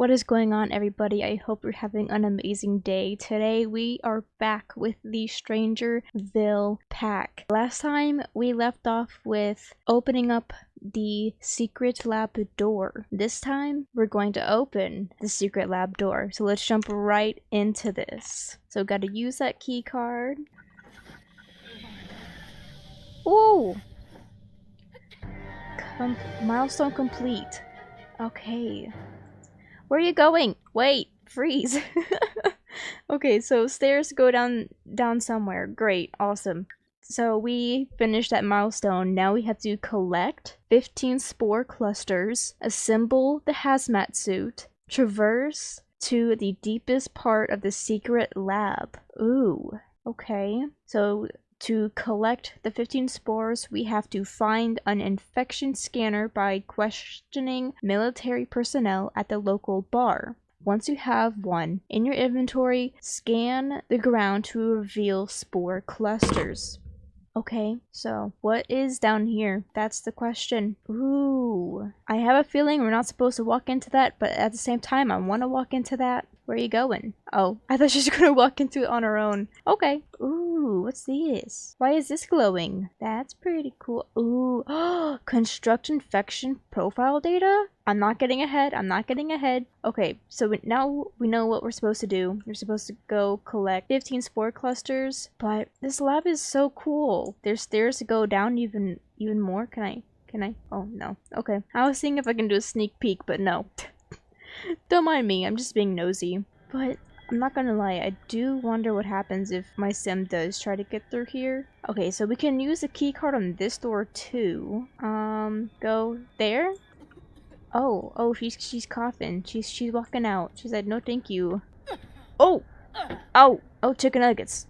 What is going on, everybody? I hope you're having an amazing day. Today we are back with the Strangerville pack. Last time we left off with opening up the secret lab door. This time we're going to open the secret lab door. So let's jump right into this. So gotta use that key card. Ooh! Milestone complete. Okay. Where are you going? Wait, freeze. Okay, so stairs go down somewhere. Great, awesome. So we finished that milestone. Now we have to collect 15 spore clusters, assemble the hazmat suit, traverse to the deepest part of the secret lab. Ooh, okay. So to collect the 15 spores, we have to find an infection scanner by questioning military personnel at the local bar. Once you have one in your inventory, scan the ground to reveal spore clusters. Okay, so what is down here? That's the question. Ooh, I have a feeling we're not supposed to walk into that, but at the same time, I want to walk into that. Where are you going? Oh, I thought she was gonna walk into it on her own. Okay. Ooh, what's this? Why is this glowing? That's pretty cool. Ooh, construct infection profile data? I'm not getting ahead. I'm not getting ahead. Okay, so now we know what we're supposed to do. We're supposed to go collect 15 spore clusters, but this lab is so cool. There's stairs to go down even more. Can I? Oh, no. Okay. I was seeing if I can do a sneak peek, but no. Don't mind me, I'm just being nosy. But I'm not gonna lie, I do wonder what happens if my sim does try to get through here. Okay, so we can use the key card on this door too. Go there? Oh, she's coughing. She's walking out. She said no thank you. Oh, chicken nuggets.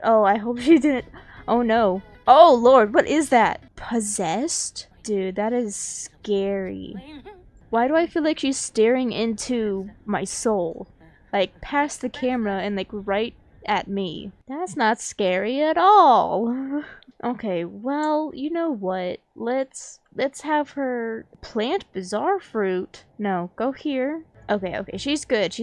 Oh, I hope she didn't. Oh no. Oh lord, what is that? Possessed? Dude, that is scary. Why do I feel like she's staring into my soul? Like, past the camera and, like, right at me. That's not scary at all. Okay, well, you know what? Let's have her plant bizarre fruit. No, go here. Okay, she's good,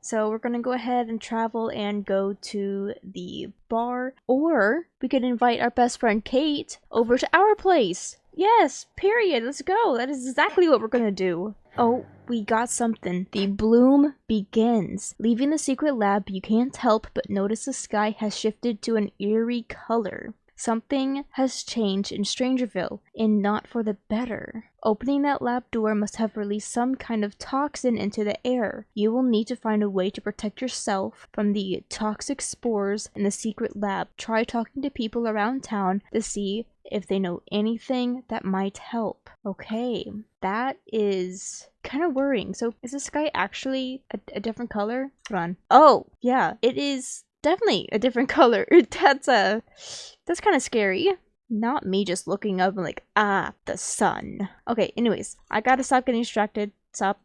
So we're gonna go ahead and travel and go to the bar. Or we could invite our best friend Kate over to our place. Yes, period. Let's go. That is exactly what we're gonna do. Oh, we got something. The bloom begins. Leaving the secret lab, you can't help but notice the sky has shifted to an eerie color. Something has changed in Strangerville, and not for the better. Opening that lab door must have released some kind of toxin into the air. You will need to find a way to protect yourself from the toxic spores in the secret lab. Try talking to people around town to see if they know anything that might help. Okay, that is kind of worrying. So is the sky actually a different color? Hold on. Oh, yeah, it is definitely a different color. That's kind of scary. Not me just looking up and like, the sun. Okay, anyways, I gotta stop getting distracted. Stop.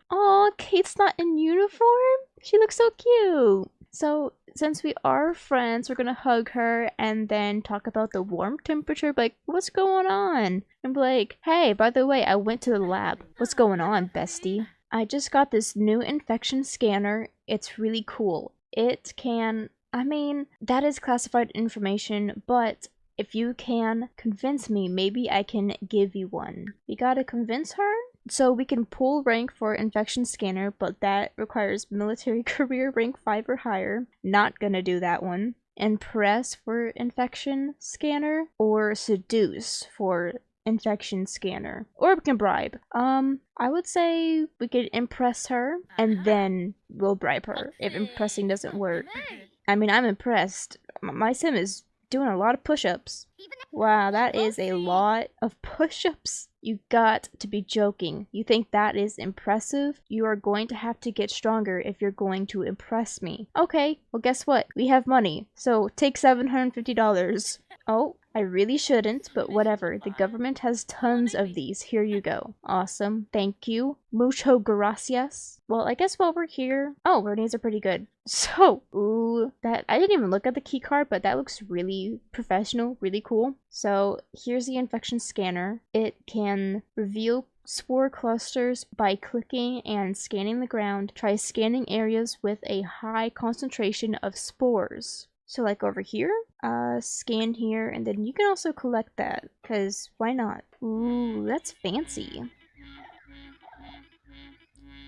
Aw, Kate's not in uniform? She looks so cute. So, since we are friends, we're gonna hug her and then talk about the warm temperature, like, what's going on? And be like, hey, by the way, I went to the lab. What's going on, bestie? I just got this new infection scanner. It's really cool. It can, that is classified information, but if you can convince me, maybe I can give you one. We gotta convince her? So we can pull rank for infection scanner, but that requires military career rank 5 or higher. Not gonna do that one. Impress for infection scanner, or seduce for infection scanner. Or we can bribe. I would say we could impress her, and then we'll bribe her if impressing doesn't work. I'm impressed. My sim is doing a lot of push-ups. Wow, that is a lot of push-ups. You got to be joking. You think that is impressive? You are going to have to get stronger if you're going to impress me. Okay, well guess what? We have money, so take $750. Oh, I really shouldn't, but whatever. The government has tons of these. Here you go. Awesome. Thank you. Mucho gracias. Well, I guess while we're here... Oh, our names are pretty good. So, ooh, that... I didn't even look at the key card, but that looks really professional, really cool. So, here's the infection scanner. It can reveal spore clusters by clicking and scanning the ground. Try scanning areas with a high concentration of spores. So like over here, scan here, and then you can also collect that, because why not? Ooh, that's fancy.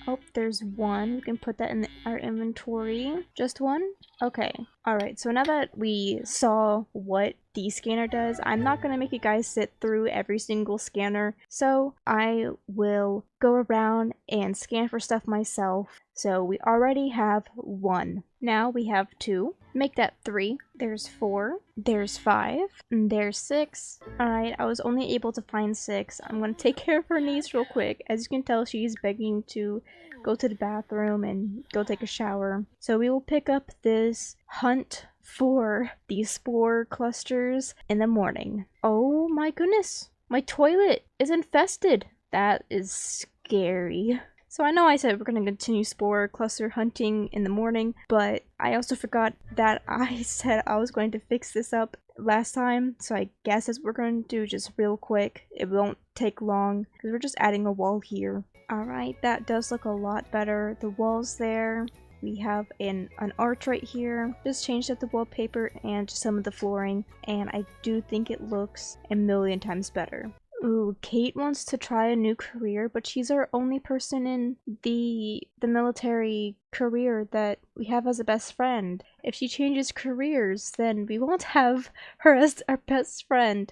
Oh, there's one. We can put that in our inventory. Just one? Okay. Alright, so now that we saw what the scanner does, I'm not going to make you guys sit through every single scanner, so I will go around and scan for stuff myself. So we already have 1. Now we have 2. Make that 3. There's 4. There's 5. And there's 6. Alright, I was only able to find 6. I'm going to take care of her niece real quick. As you can tell, she's begging to go to the bathroom and go take a shower. So we will pick up this hunt for these spore clusters in the morning. Oh my goodness, my toilet is infested. That is scary. So I know I said we're going to continue spore cluster hunting in the morning, but I also forgot that I said I was going to fix this up last time, so I guess that's what we're going to do just real quick. It won't take long because we're just adding a wall here. Alright, that does look a lot better. The wall's there. We have an arch right here. Just changed up the wallpaper and some of the flooring, and I do think it looks a million times better. Ooh, Kate wants to try a new career, but she's our only person in the military career that we have as a best friend. If she changes careers, then we won't have her as our best friend.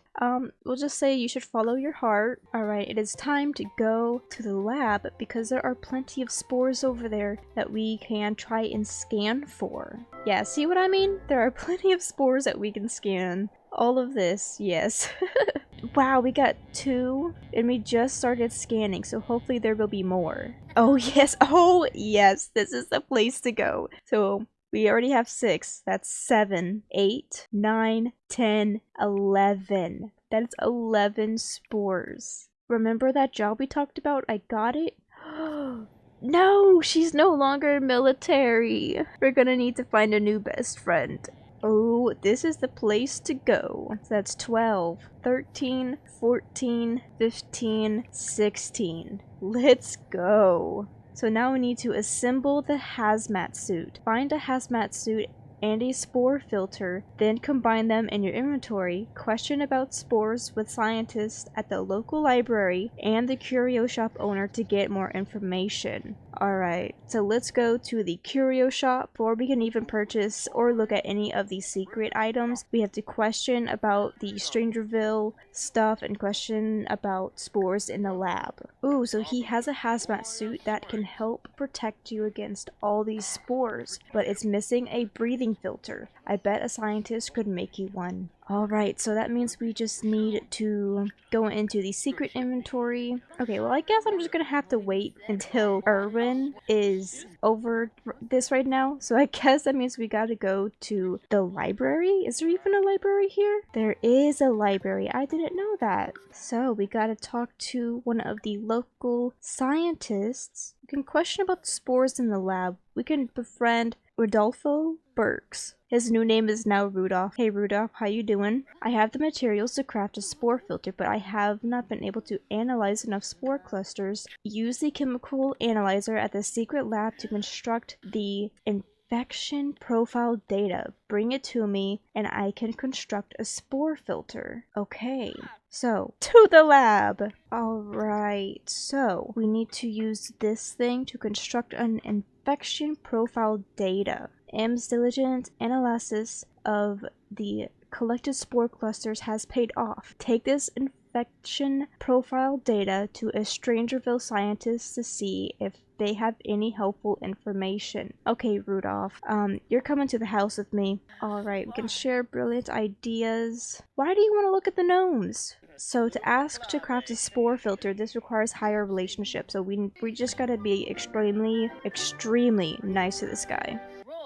We'll just say you should follow your heart. Alright, it is time to go to the lab because there are plenty of spores over there that we can try and scan for. Yeah, see what I mean? There are plenty of spores that we can scan. All of this, yes. Wow, we got 2 and we just started scanning, so hopefully there will be more. Oh yes, this is the place to go. So we already have 6, that's 7, 8, 9, 10, 11. That's 11 spores. Remember that job we talked about? I got it. No, she's no longer military. We're gonna need to find a new best friend. Oh, this is the place to go. So that's 12, 13, 14, 15, 16. Let's go. So now we need to assemble the hazmat suit. Find a hazmat suit and a spore filter, then combine them in your inventory. Question about spores with scientists at the local library and the curio shop owner to get more information. Alright, so let's go to the curio shop. Before we can even purchase or look at any of these secret items, we have to question about the Strangerville stuff and question about spores in the lab. Ooh, so he has a hazmat suit that can help protect you against all these spores, but it's missing a breathing filter. I bet a scientist could make you one. Alright, so that means we just need to go into the secret inventory. Okay, well I guess I'm just gonna have to wait until Erwin is over this right now. So I guess that means we gotta go to the library. Is there even a library here? There is a library. I didn't know that. So we gotta talk to one of the local scientists. We can question about the spores in the lab. We can befriend Rodolfo Burks. His new name is now Rudolph. Hey Rudolph, how you doing? I have the materials to craft a spore filter, but I have not been able to analyze enough spore clusters. Use the chemical analyzer at the secret lab to construct the infection profile data. Bring it to me and I can construct a spore filter. Okay. So, to the lab! Alright, so we need to use this thing to construct an infection profile data. M's diligent analysis of the collected spore clusters has paid off. Take this infection profile data to a Strangerville scientist to see if they have any helpful information. Okay, Rudolph, you're coming to the house with me. Alright, we can share brilliant ideas. Why do you want to look at the gnomes? So to ask to craft a spore filter, this requires higher relationship. So we just gotta be extremely nice to this guy.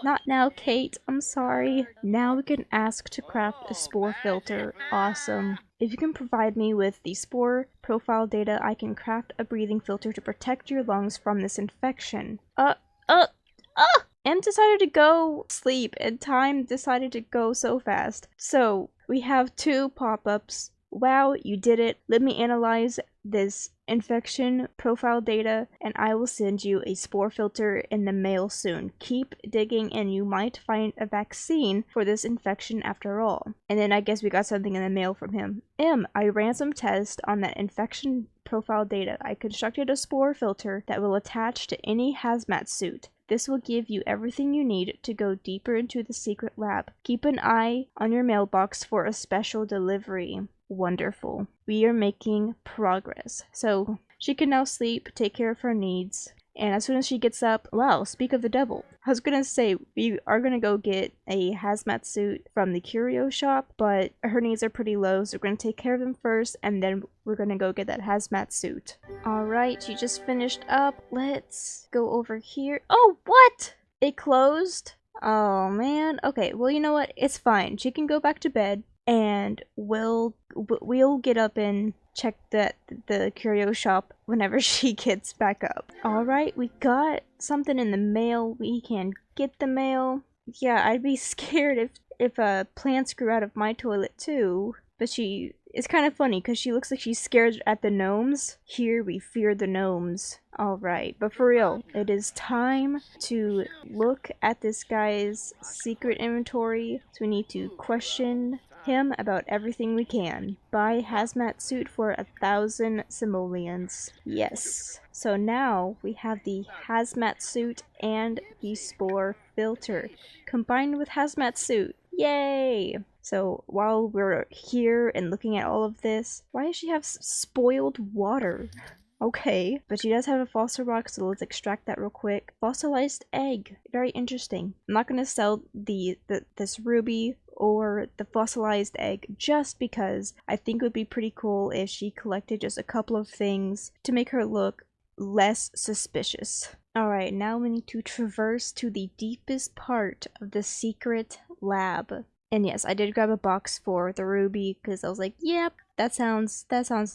Not now, Kate. I'm sorry. Now we can ask to craft a spore filter. Awesome. If you can provide me with the spore profile data, I can craft a breathing filter to protect your lungs from this infection. M decided to go sleep, and time decided to go so fast. So we have 2 pop-ups. Wow, you did it. Let me analyze this infection profile data, and I will send you a spore filter in the mail soon. Keep digging and you might find a vaccine for this infection after all. And then I guess we got something in the mail from him. I ran some tests on that infection profile data. I constructed a spore filter that will attach to any hazmat suit. This will give you everything you need to go deeper into the secret lab. Keep an eye on your mailbox for a special delivery. Wonderful. We are making progress. So she can now sleep, take care of her needs, and as soon as she gets up, wow, speak of the devil. I was gonna say we are gonna go get a hazmat suit from the curio shop, but her needs are pretty low, so we're gonna take care of them first, and then we're gonna go get that hazmat suit. Alright, she just finished up. Let's go over here. Oh, what? It closed? Oh man. Okay, well, you know what? It's fine. She can go back to bed, and we'll get up and check the curio shop whenever she gets back up. Alright, we got something in the mail. We can get the mail. Yeah, I'd be scared if plants grew out of my toilet too. But it's kind of funny because she looks like she's scared at the gnomes. Here we fear the gnomes. Alright, but for real, it is time to look at this guy's secret inventory. So we need to question him about everything we can. Buy hazmat suit for 1,000 simoleons. Yes. So now we have the hazmat suit and the spore filter combined with hazmat suit. Yay! So while we're here and looking at all of this, why does she have spoiled water? Okay, but she does have a fossil rock, so let's extract that real quick. Fossilized egg. Very interesting. I'm not gonna sell this ruby or the fossilized egg just because I think it would be pretty cool if she collected just a couple of things to make her look less suspicious. Alright, now we need to traverse to the deepest part of the secret lab. And yes, I did grab a box for the ruby because I was like, yep, that sounds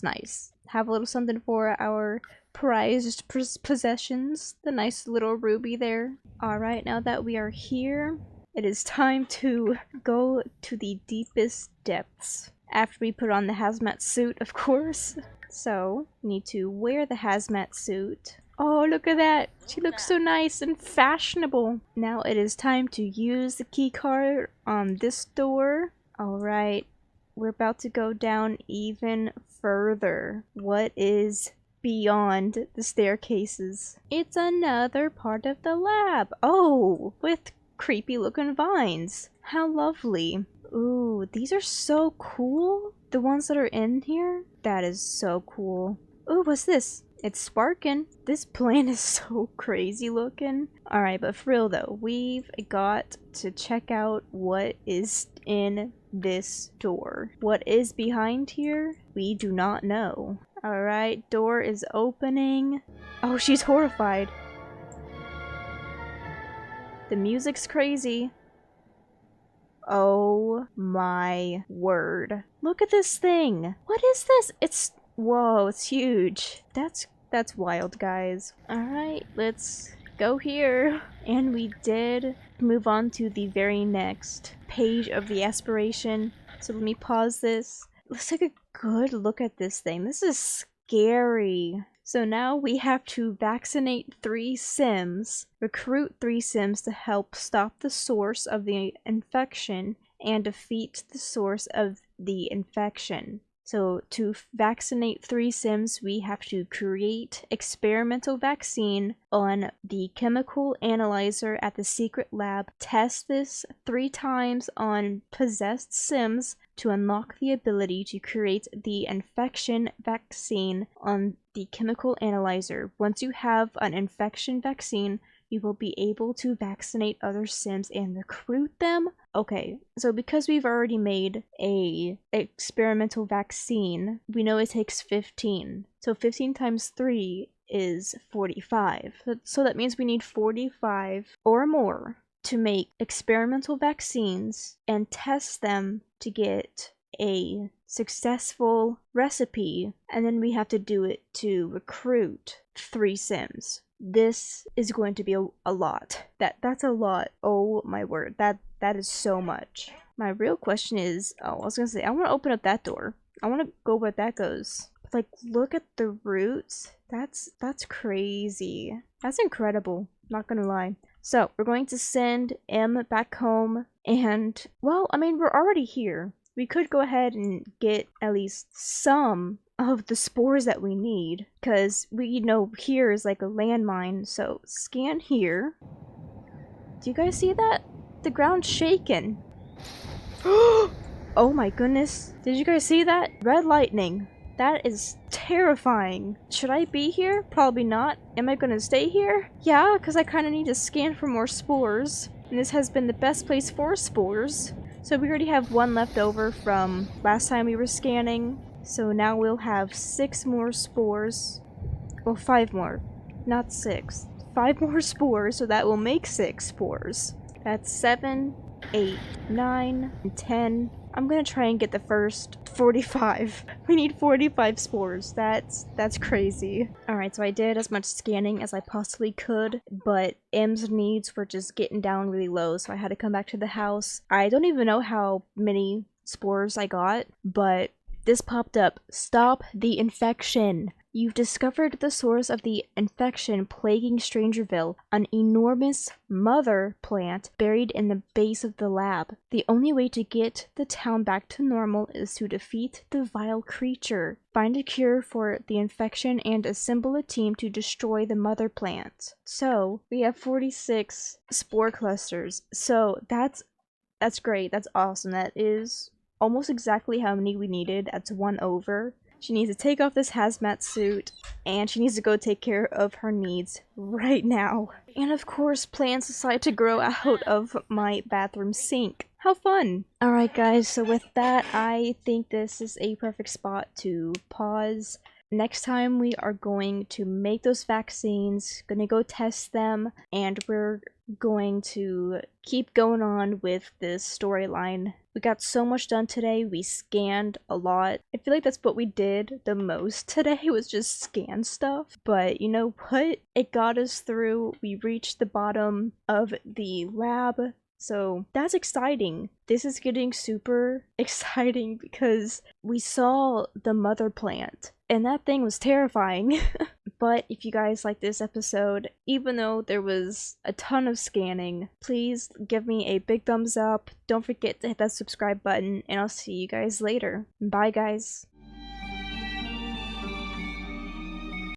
nice. Have a little something for our prized possessions. The nice little ruby there. Alright, now that we are here, it is time to go to the deepest depths. After we put on the hazmat suit, of course. So, we need to wear the hazmat suit. Oh, look at that! She looks so nice and fashionable. Now it is time to use the key card on this door. Alright, we're about to go down even further. What is beyond the staircases? It's another part of the lab. Oh, with creepy looking vines. How lovely. Ooh, these are so cool. The ones that are in here? That is so cool. Ooh, what's this? It's sparking. This plant is so crazy looking. Alright, but for real though, we've got to check out what is in this door. What is behind here? We do not know. Alright, door is opening. Oh, she's horrified. The music's crazy. Oh my word. Look at this thing. What is this? Whoa, it's huge. That's wild, guys. Alright, let's go here. And we did move on to the very next page of the aspiration. So let me pause this. Let's take a good look at this thing. This is scary. So now we have to vaccinate 3 SIMS, recruit 3 SIMS to help stop the source of the infection and defeat the source of the infection. So to vaccinate 3 SIMS, we have to create experimental vaccine on the chemical analyzer at the secret lab, test this 3 times on possessed SIMS to unlock the ability to create the infection vaccine on the chemical analyzer. Once you have an infection vaccine, you will be able to vaccinate other SIMS and recruit them. Okay, so because we've already made a experimental vaccine, we know it takes 15. So 15 times 3 is 45. So that means we need 45 or more to make experimental vaccines and test them to get a successful recipe, and then we have to do it to recruit 3 SIMS. This is going to be a lot. That's a lot. Oh my word. That is so much. My real question is, I was gonna say, I want to open up that door. I want to go where that goes. But like, look at the roots. That's crazy. That's incredible. Not gonna lie. So we're going to send M back home, and well, I mean, we're already here. We could go ahead and get at least some of the spores that we need, because we know here is like a landmine. So scan here. Do you guys see that? The ground's shaking. Oh my goodness. Did you guys see that? Red lightning. That is terrifying. Should I be here? Probably not. Am I gonna stay here? Yeah, because I kind of need to scan for more spores. And this has been the best place for spores. So we already have one left over from last time we were scanning. So now we'll have 6 more spores. Well, 5 more. Not 6. 5 more spores, so that will make 6 spores. That's 7, 8, 9, and 10. I'm gonna try and get the first 45. We need 45 spores. That's crazy. Alright, so I did as much scanning as I possibly could, but M's needs were just getting down really low, so I had to come back to the house. I don't even know how many spores I got, but this popped up. Stop the infection. You've discovered the source of the infection plaguing Strangerville, an enormous mother plant buried in the base of the lab. The only way to get the town back to normal is to defeat the vile creature, find a cure for the infection, and assemble a team to destroy the mother plant. So, we have 46 spore clusters. So, that's great. That's awesome. That is almost exactly how many we needed. That's 1 over. She needs to take off this hazmat suit, and she needs to go take care of her needs right now. And of course, plants decide to grow out of my bathroom sink. How fun! Alright guys, so with that, I think this is a perfect spot to pause. Next time we are going to make those vaccines, gonna go test them, and we're going to keep going on with this storyline. We got so much done today. We scanned a lot. I feel like that's what we did the most today, was just scan stuff. But you know what? It got us through. We reached the bottom of the lab. So that's exciting. This is getting super exciting because we saw the mother plant and that thing was terrifying. But if you guys like this episode, even though there was a ton of scanning, please give me a big thumbs up. Don't forget to hit that subscribe button, and I'll see you guys later. Bye guys.